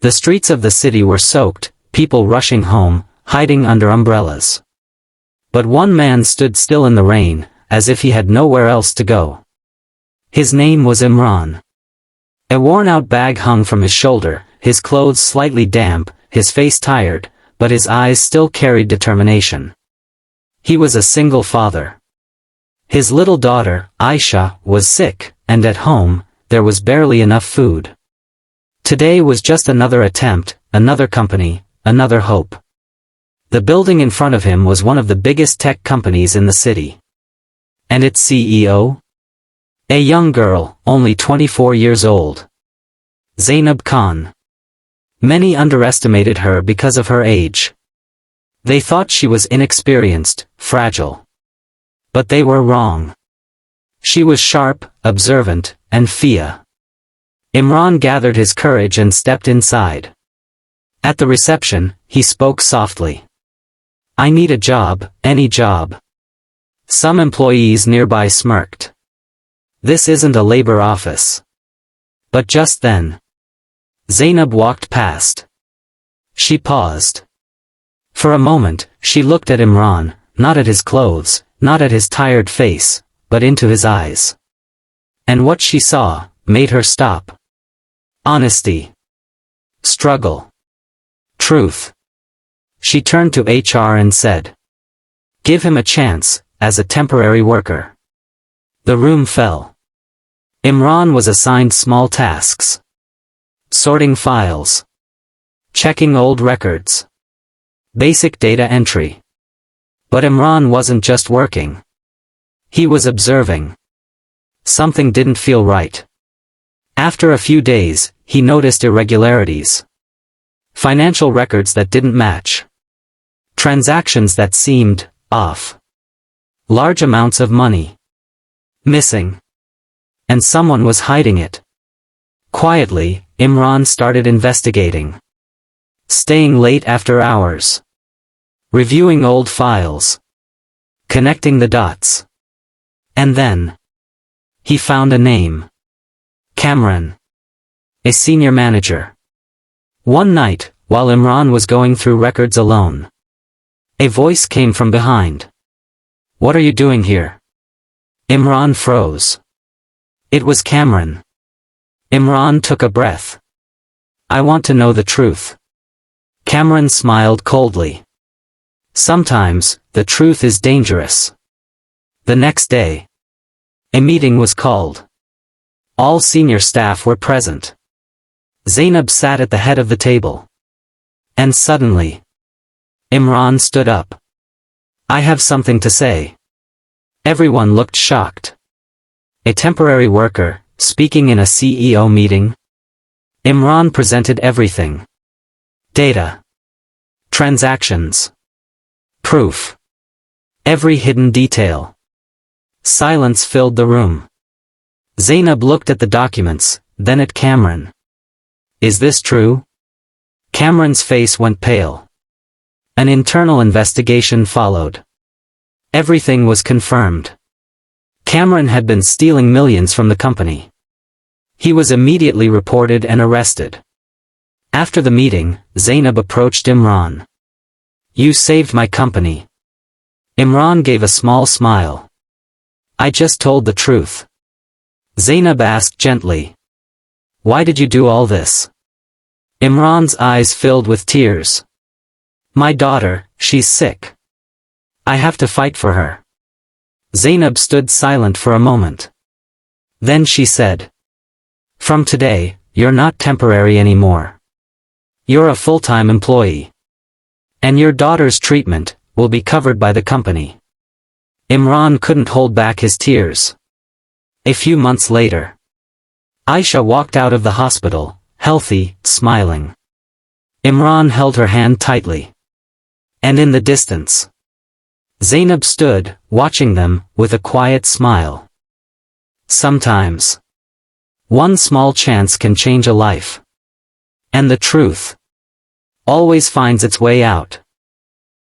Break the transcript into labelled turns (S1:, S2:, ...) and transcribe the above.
S1: The streets of the city were soaked, people rushing home, hiding under umbrellas. But one man stood still in the rain, as if he had nowhere else to go. His name was Imran. A worn-out bag hung from his shoulder, his clothes slightly damp, his face tired, but his eyes still carried determination. He was a single father. His little daughter, Aisha, was sick, and at home, there was barely enough food. Today was just another attempt, another company, another hope. The building in front of him was one of the biggest tech companies in the city. And its CEO? A young girl, only 24 years old. Zainab Khan. Many underestimated her because of her age. They thought she was inexperienced, fragile. But they were wrong. She was sharp, observant, and fia. Imran gathered his courage and stepped inside. At the reception, he spoke softly. "I need a job, any job." Some employees nearby smirked. "This isn't a labor office." But just then, Zainab walked past. She paused. For a moment, she looked at Imran, not at his clothes, not at his tired face, but into his eyes. And what she saw made her stop. Honesty. Struggle. Truth. She turned to HR and said, "Give him a chance, as a temporary worker." The room fell. Imran was assigned small tasks. Sorting files. Checking old records. Basic data entry. But Imran wasn't just working. He was observing. Something didn't feel right. After a few days, he noticed irregularities. Financial records that didn't match. Transactions that seemed off. Large amounts of money missing. And someone was hiding it. Quietly, Imran started investigating. Staying late after hours. Reviewing old files. Connecting the dots. And then, he found a name. Kamran. A senior manager. One night, while Imran was going through records alone, a voice came from behind. "What are you doing here?" Imran froze. It was Kamran. Imran took a breath. "I want to know the truth." Kamran smiled coldly. "Sometimes, the truth is dangerous." The next day, a meeting was called. All senior staff were present. Zainab sat at the head of the table. And suddenly, Imran stood up. "I have something to say." Everyone looked shocked. A temporary worker, speaking in a CEO meeting? Imran presented everything. Data. Transactions. Proof. Every hidden detail. Silence filled the room. Zainab looked at the documents, then at Kamran. "Is this true?" Kamran's face went pale. An internal investigation followed. Everything was confirmed. Kamran had been stealing millions from the company. He was immediately reported and arrested. After the meeting, Zainab approached Imran. "You saved my company." Imran gave a small smile. "I just told the truth." Zainab asked gently, "Why did you do all this?" Imran's eyes filled with tears. "My daughter, she's sick. I have to fight for her." Zainab stood silent for a moment. Then she said, "From today, you're not temporary anymore. You're a full-time employee. And your daughter's treatment will be covered by the company." Imran couldn't hold back his tears. A few months later, Aisha walked out of the hospital, healthy, smiling. Imran held her hand tightly. And in the distance, Zainab stood, watching them, with a quiet smile. Sometimes, one small chance can change a life. And the truth always finds its way out.